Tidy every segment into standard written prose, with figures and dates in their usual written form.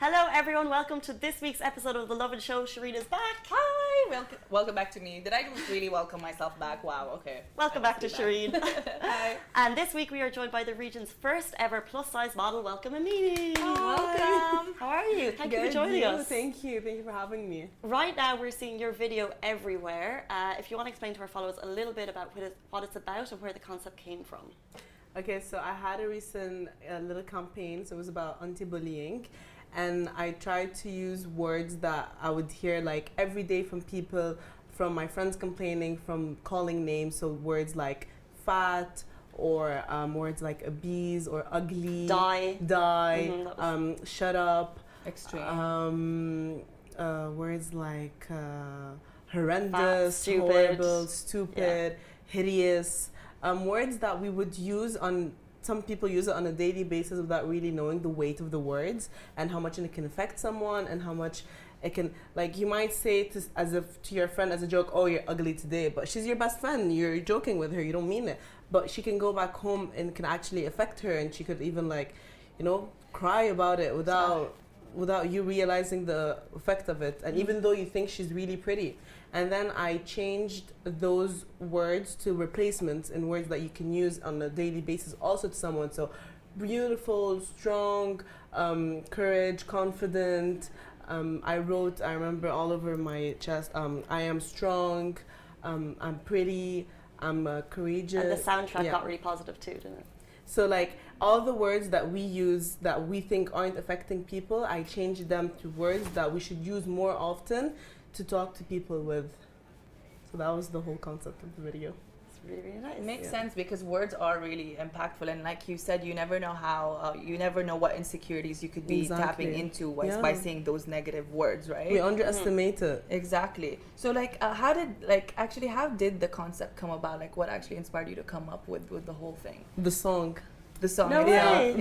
Hello everyone, welcome to this week's episode of The Lovin Show. Shireen is back. Hi, welcome back to me. Did I really welcome myself back? Wow, okay. Welcome back to Shireen. Hi. And this week we are joined by the region's first ever plus size model. Welcome Amenie. Welcome. How are you? Thank you for joining us. Thank you for having me. Right now we're seeing your video everywhere. If you want to explain to our followers a little bit about what it's about and where the concept came from. Okay, so I had a recent little campaign, so it was about anti-bullying. And I tried to use words that I would hear like every day from people, from my friends complaining, from calling names. So words like fat, or words like obese or ugly, shut up, extreme, words like horrendous, fat, horrible, stupid, hideous, words that we would use on. Some people use it on a daily basis without really knowing the weight of the words and how much it can affect someone and how much it can, like, you might say it to your friend as a joke, oh, you're ugly today, but she's your best friend, you're joking with her, you don't mean it, but she can go back home and it can actually affect her, and she could even, like, you know, cry about it without you realizing the effect of it, and even though you think she's really pretty. And then I changed those words to replacements in words that you can use on a daily basis also to someone. So beautiful, strong, courage, confident. I remember all over my chest, I am strong, I'm pretty, I'm courageous. And the soundtrack got really positive too, didn't it? So like all the words that we use that we think aren't affecting people, I changed them to words that we should use more often to talk to people with. So that was the whole concept of the video. It's really, really nice. It makes sense because words are really impactful, and like you said, you never know how, you never know what insecurities you could be tapping into by saying those negative words, right? We underestimate it. Exactly. So like, how did the concept come about? Like, what actually inspired you to come up with the whole thing? The song. No way.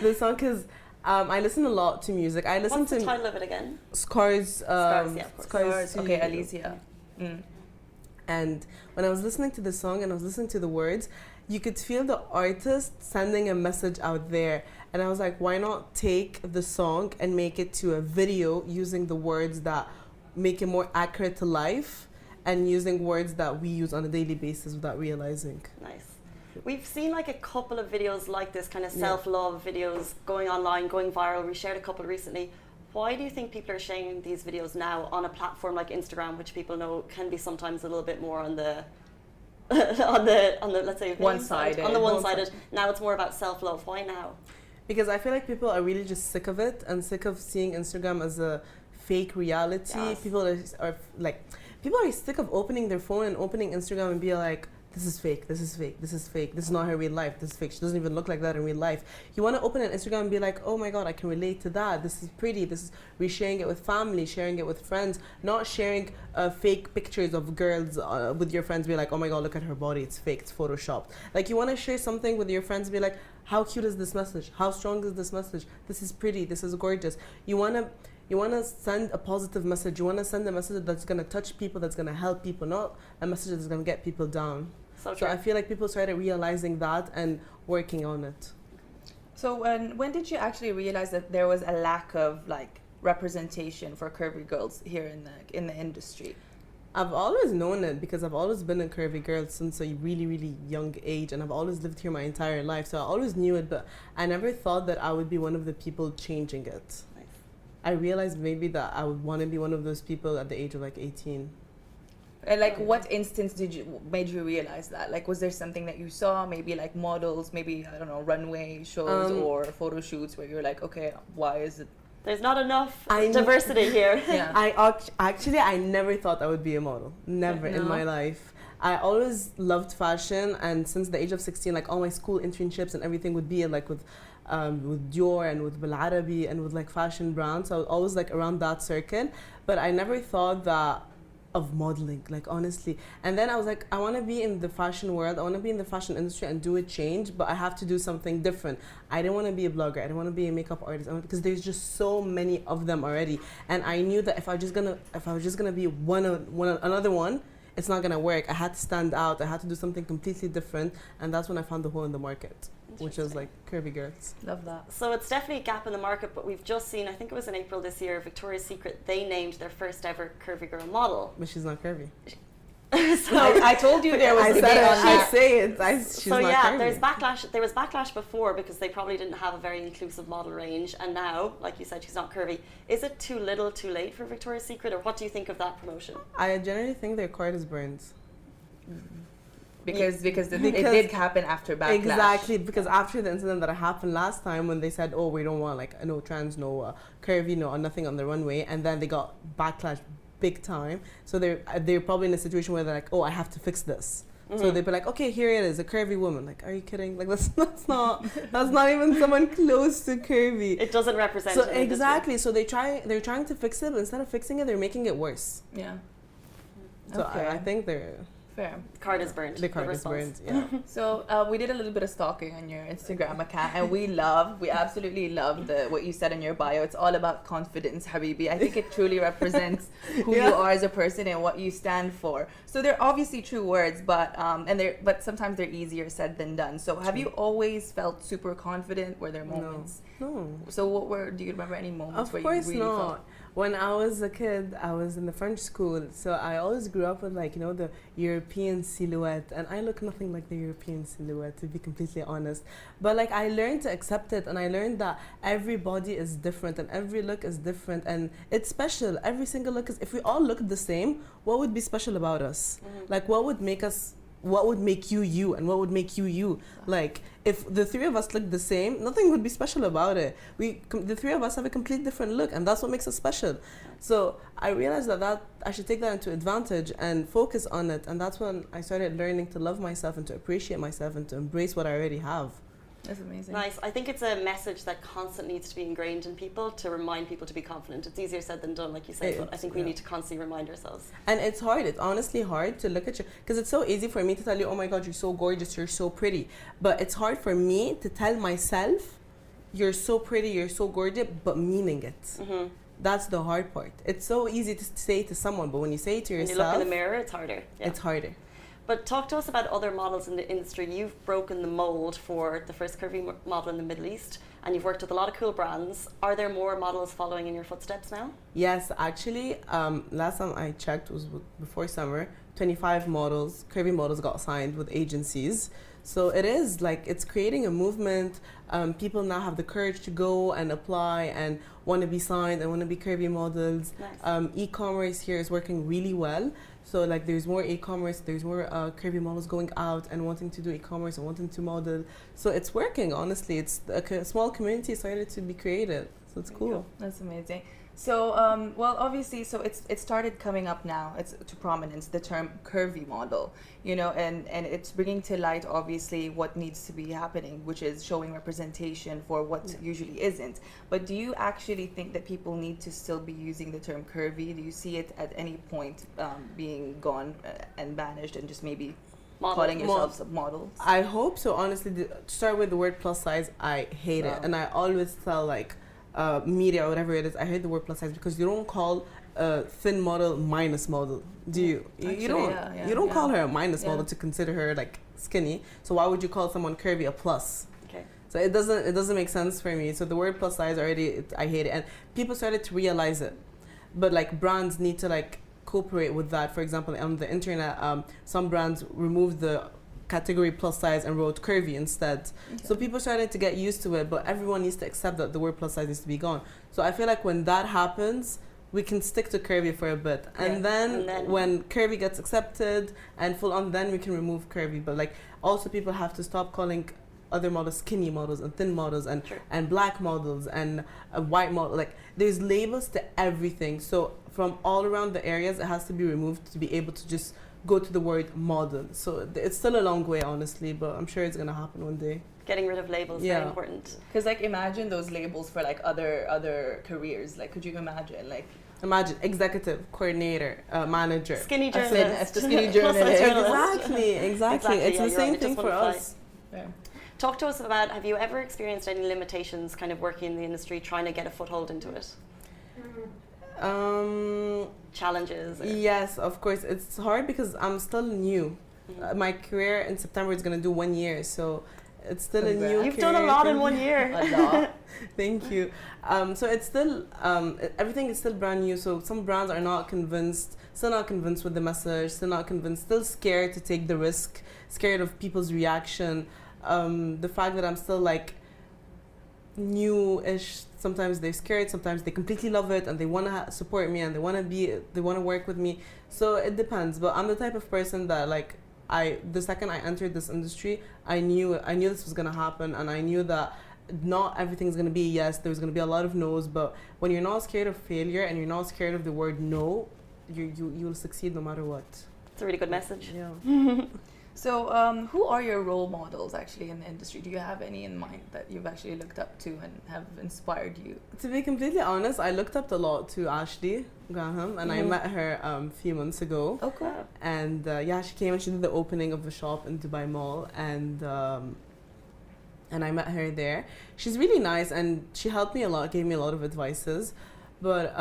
The song, because I listen a lot to music. I listen What's to the title of it again? Scars. Scars, yeah, of course. Scars. Okay, Alicia. And when I was listening to the song and I was listening to the words, you could feel the artist sending a message out there. And I was like, why not take the song and make it to a video using the words that make it more accurate to life and using words that we use on a daily basis without realizing. Nice. We've seen like a couple of videos like this, kind of self-love videos going online, going viral. We shared a couple recently. Why do you think people are sharing these videos now on a platform like Instagram, which people know can be sometimes a little bit more on the on the let's say one-sided. On the one-sided. Now it's more about self-love. Why now? Because I feel like people are really just sick of it and sick of seeing Instagram as a fake reality. Yes. People are sick of opening their phone and opening Instagram and be like, this is fake, this is fake, this is fake, this is not her real life, this is fake, she doesn't even look like that in real life. You want to open an Instagram and be like, oh my god, I can relate to that, this is pretty, we're sharing it with family, sharing it with friends, not sharing fake pictures of girls with your friends, be like, oh my god, look at her body, it's fake, it's photoshopped. Like, you want to share something with your friends, be like, how cute is this message, how strong is this message, this is pretty, this is gorgeous. You want to send a positive message. You want to send a message that's going to touch people, that's going to help people, not a message that's going to get people down. So I feel like people started realizing that and working on it. So when did you actually realize that there was a lack of like representation for curvy girls here in the industry? I've always known it because I've always been a curvy girl since a really, really young age, and I've always lived here my entire life. So I always knew it, but I never thought that I would be one of the people changing it. I realized maybe that I would want to be one of those people at the age of like 18. And like, what instance made you realize that? Like, was there something that you saw, maybe like models, maybe, I don't know, runway shows or photo shoots where you're like, okay, why is it? There's not enough diversity here. Yeah. I never thought I would be a model. Never in my life. I always loved fashion, and since the age of 16, like all my school internships and everything would be like with Dior and with Bilarabi and with like fashion brands. So I was always like around that circle, but I never thought that of modeling, like honestly. And then I was like, I want to be in the fashion world, I want to be in the fashion industry and do a change, but I have to do something different. I didn't want to be a blogger, I didn't want to be a makeup artist, because there's just so many of them already. And I knew that if I was just gonna be another one, it's not gonna work. I had to stand out, I had to do something completely different, and that's when I found the hole in the market. which was like curvy girls. Love that. So it's definitely a gap in the market, but we've just seen, I think it was in April this year, Victoria's Secret, they named their first ever curvy girl model. But she's not curvy. So I told you there was I a said debate it. on I that. say it. She's so not yeah, curvy. there's backlash. There was backlash before because they probably didn't have a very inclusive model range, and now, like you said, she's not curvy. Is it too little, too late for Victoria's Secret, or what do you think of that promotion? I generally think their card is burned. Because it Because- did happen after backlash. Exactly, because after the incident that happened last time when they said, oh, we don't want like no trans, no curvy, no nothing on the runway, and then they got backlash big time. So they're probably in a situation where they're like, oh, I have to fix this. So they'd be like, okay, here it is, a curvy woman. Like, are you kidding? Like, that's not even someone close to curvy. It doesn't represent. So an industry. exactly, so they're trying to fix it, but instead of fixing it, they're making it worse. Yeah. So Okay. I think they're Fair. The card is burnt. the card is response. burned. Yeah. So we did a little bit of stalking on your Instagram account, and we absolutely love what you said in your bio. It's all about confidence, Habibi. I think it truly represents who you are as a person and what you stand for. So they're obviously true words, but sometimes they're easier said than done. So have you always felt super confident? Were there moments? No. So do you remember any moments Of where course you really not. felt? When I was a kid, I was in the French school, so I always grew up with like, the European silhouette, and I look nothing like the European silhouette, to be completely honest. But like I learned to accept it, and I learned that every body is different and every look is different, and it's special. Every single look is, if we all looked the same, what would be special about us? Like what would make you you, and what would make you you? Like if the three of us looked the same, nothing would be special about it. The three of us have a complete different look, and that's what makes us special. So I realized that I should take that into advantage and focus on it, and that's when I started learning to love myself and to appreciate myself and to embrace what I already have. That's amazing. Nice. I think it's a message that constantly needs to be ingrained in people to remind people to be confident. It's easier said than done, like you said, but I think we need to constantly remind ourselves. And it's hard. It's honestly hard to look at you, because it's so easy for me to tell you, oh my God, you're so gorgeous, you're so pretty. But it's hard for me to tell myself, you're so pretty, you're so gorgeous, but meaning it. That's the hard part. It's so easy to say to someone, but when you say it to When yourself, you look in the mirror, it's harder. Yeah. it's harder. But talk to us about other models in the industry. You've broken the mold for the first curvy model in the Middle East, and you've worked with a lot of cool brands. Are there more models following in your footsteps now? Yes, actually, last time I checked was before summer, 25 models, curvy models got signed with agencies. So it is like, it's creating a movement. People now have the courage to go and apply and want to be signed and want to be curvy models. Nice. E-commerce here is working really well. So like there's more e-commerce, there's more curvy models going out and wanting to do e-commerce and wanting to model. So it's working, honestly. It's a small community started to be created. So it's cool. That's amazing. So, well, obviously, so it started coming up now. It's to prominence, the term curvy model, and it's bringing to light, obviously, what needs to be happening, which is showing representation for what usually isn't. But do you actually think that people need to still be using the term curvy? Do you see it at any point being gone and banished and just maybe calling yourselves models? I hope so, honestly. To start with the word plus size, I hate it. And I always tell like, media or whatever it is, I hate the word plus size because you don't call a thin model minus model, do you? Actually, you don't call her a minus model to consider her like skinny. So why would you call someone curvy a plus? Okay. So it doesn't make sense for me. So the word plus size already, I hate it, and people started to realize it. But like brands need to like cooperate with that. For example, on the internet, some brands removed the category plus size and wrote curvy instead. Okay. So people started to get used to it, but everyone needs to accept that the word plus size needs to be gone. So I feel like when that happens, we can stick to curvy for a bit. And then when curvy gets accepted and full on, then we can remove curvy. But like also people have to stop calling other models skinny models and thin models and black models and a white model. Like there's labels to everything. So from all around the areas, it has to be removed to be able to just go to the word model. So it's still a long way, honestly, but I'm sure it's gonna happen one day. Getting rid of labels is very important. Because like imagine those labels for like other careers. Like could you imagine imagine executive, coordinator, manager, skinny journalist, skinny journalist. Exactly. It's the same thing for us. Yeah. Talk to us about, have you ever experienced any limitations kind of working in the industry, trying to get a foothold into it? Challenges? Yes, of course. It's hard because I'm still new. My career in September is going to do 1 year. So It's still a new. You've done a lot in 1 year. A lot. Thank you. So it's still everything is still brand new. So some brands are not convinced, still not convinced with the message, still not convinced, still scared to take the risk, scared of people's reaction. The fact that I'm still like new-ish. Sometimes they're scared. Sometimes they completely love it and they want to support me and they want to work with me. So it depends. But I'm the type of person that like the second I entered this industry, I knew this was gonna happen, and I knew that not everything's gonna be yes. There's gonna be a lot of no's, but when you're not scared of failure and you're not scared of the word no, you'll succeed no matter what. It's a really good message. Yeah. So, who are your role models actually in the industry? Do you have any in mind that you've actually looked up to and have inspired you? To be completely honest, I looked up a lot to Ashley Graham, and I met her a few months ago. Oh, cool. And yeah, she came and she did the opening of the shop in Dubai Mall, and I met her there. She's really nice, and she helped me a lot, gave me a lot of advices. But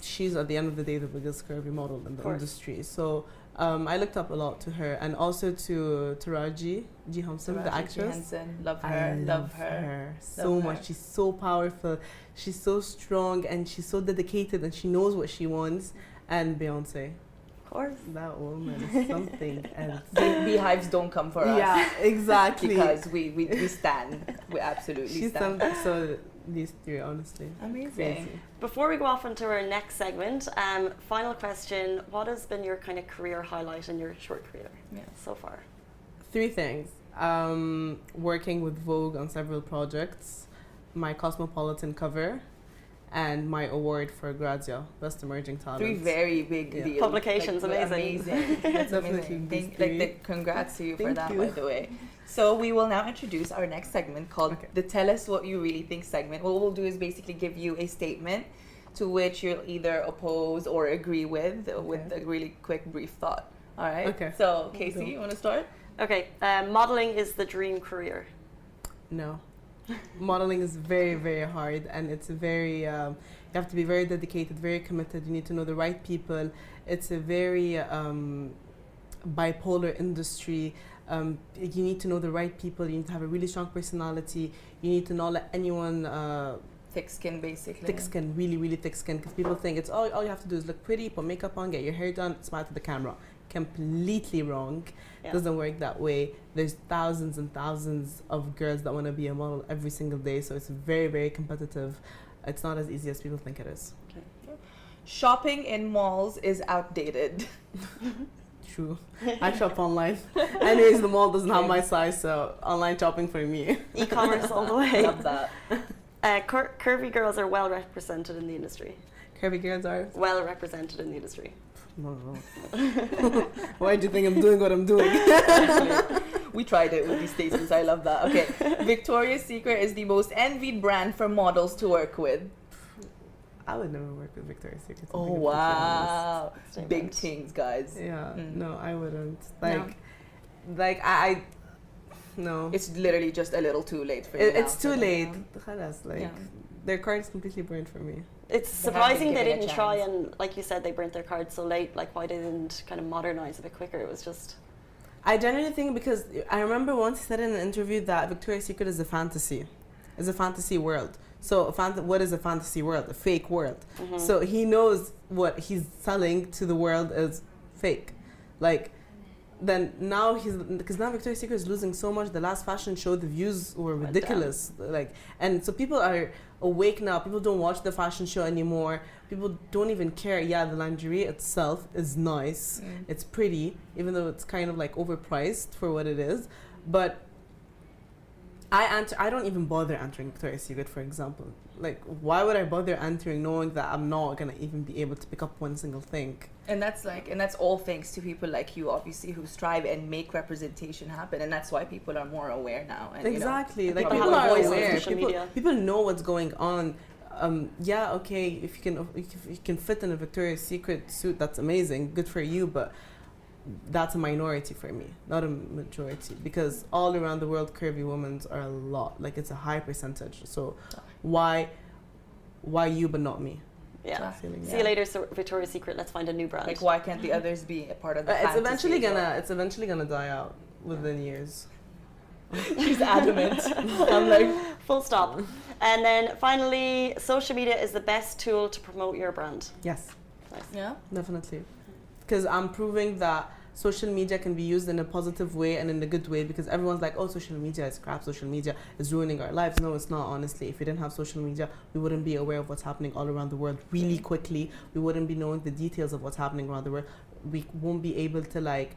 she's at the end of the day the biggest curvy model in the industry. So I looked up a lot to her, and also to Taraji G. Henson, the actress. Love her. I love her so much. She's so powerful. She's so strong, and she's so dedicated, and she knows what she wants. And Beyonce. Of course. That woman is something else. Beehives don't come for us. Yeah, exactly. Because we stand. We absolutely She's stand. so these three, honestly. Amazing. Crazy. Before we go off into our next segment, final question: what has been your kind of career highlight in your short career so far? 3 things. Working with Vogue on several projects, my Cosmopolitan cover, and my award for Grazia, Best Emerging Talent. 3 very big deals. Publications, like, amazing. That's Definitely amazing. Congrats to you for that, you. by the way. So we will now introduce our next segment called the Tell Us What You Really Think segment. What we'll do is basically give you a statement to which you'll either oppose or agree with a really quick, brief thought. All right? Okay. So, Casey, you want to start? Okay, modeling is the dream career. No. Modeling is very, very hard, and it's very, you have to be very dedicated, very committed. You need to know the right people. It's a very bipolar industry. You need to know the right people. You need to have a really strong personality. You need to not let anyone... thick skin, basically. Thick skin, really, really thick skin. Because people think it's all you have to do is look pretty, put makeup on, get your hair done, smile to the camera. Completely wrong. Yeah. Doesn't work that way. There's thousands and thousands of girls that want to be a model every single day. So it's very, very competitive. It's not as easy as people think it is. Okay. Shopping in malls is outdated. True. I shop online. Anyways, the mall doesn't have my size, so online shopping for me. E-commerce all the way. Love that. Curvy girls are well represented in the industry. Curvy girls are? Well represented in the industry. No. Why do you think I'm doing what I'm doing? We tried it with these statements. I love that. Okay. Victoria's Secret is the most envied brand for models to work with. I would never work with Victoria's Secret. Oh, wow. Big things, guys. Yeah. Mm. No, I wouldn't. No. I no. It's literally just a little too late for you. It's too late. Yeah. Their card is completely burned for me. It's They surprising haven't they given it a didn't try, chance. and like you said, they burnt their cards so late. Like, why they didn't kind of modernize a bit quicker? It was just... I genuinely think because I remember once he said in an interview that Victoria's Secret is a fantasy. It's a fantasy world. So what is a fantasy world? A fake world. Mm-hmm. So he knows what he's selling to the world is fake. Like, then now because now Victoria's Secret is losing so much. The last fashion show, the views were ridiculous. Like, and so people are awake now. People don't watch the fashion show anymore. People don't even care. Yeah, the lingerie itself is nice. It's pretty, even though it's kind of like overpriced for what it is. But I don't even bother entering Victoria's Secret, for example. Like, why would I bother entering knowing that I'm not gonna even be able to pick up one single thing? And that's all thanks to people like you, obviously, who strive and make representation happen. And that's why people are more aware now. And, Exactly. You know, Like, people people have a are voice on aware. social media. People know what's going on. Yeah, okay, if you can fit in a Victoria's Secret suit, that's amazing. Good for you, but that's a minority for me, not a majority, because all around the world curvy women are a lot. Like, it's a high percentage. So why you but not me? Yeah. Feeling, See you later, Victoria's Secret. Let's find a new brand. Like, why can't the others be a part of the It's fantasy eventually as well? gonna die out within years. She's adamant. I'm like, full stop. And then finally, social media is the best tool to promote your brand. Yes, Nice. yeah. definitely. Because I'm proving that social media can be used in a positive way and in a good way, because everyone's like, oh, social media is crap, social media is ruining our lives. No, it's not, honestly. If we didn't have social media, we wouldn't be aware of what's happening all around the world really quickly. We wouldn't be knowing the details of what's happening around the world. We won't be able to like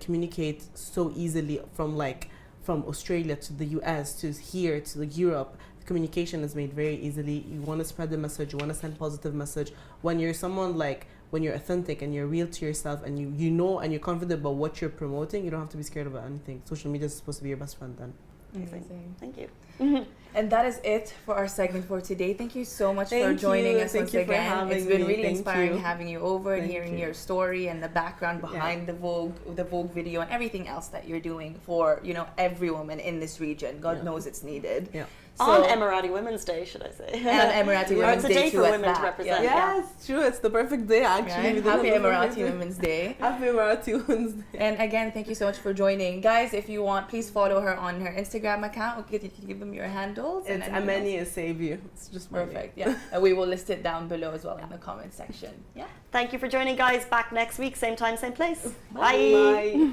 communicate so easily from Australia to the US to here to Europe. Communication is made very easily. You want to spread the message, you want to send positive message. When you're someone like, when you're authentic and you're real to yourself and you know and you're confident about what you're promoting, you don't have to be scared about anything. Social media is supposed to be your best friend then. Amazing. Thank you. And that is it for our segment for today. Thank you so much for Thank joining you. us Thank once you for again. having It's been me. really Thank inspiring you. having you over and Thank hearing you. your story and the background behind the Vogue video and everything else that you're doing for, you know, every woman in this region. God knows it's needed. Yeah. On Emirati Women's Day, should I say? And Emirati Or Women's it's a day too for at women to that. represent. Yeah, it's true. It's the perfect day, actually. Right? We don't Happy have a Emirati perfect day. Women's Day. Happy Emirati Women's Day. And again, thank you so much for joining. Guys, if you want, please follow her on her Instagram account. Okay, you can give them your handles. It's Amenie, Eissebi. It's just my name. Perfect, yeah. And we will list it down below as well in the comment section. Yeah. Thank you for joining, guys. Back next week, same time, same place. Bye.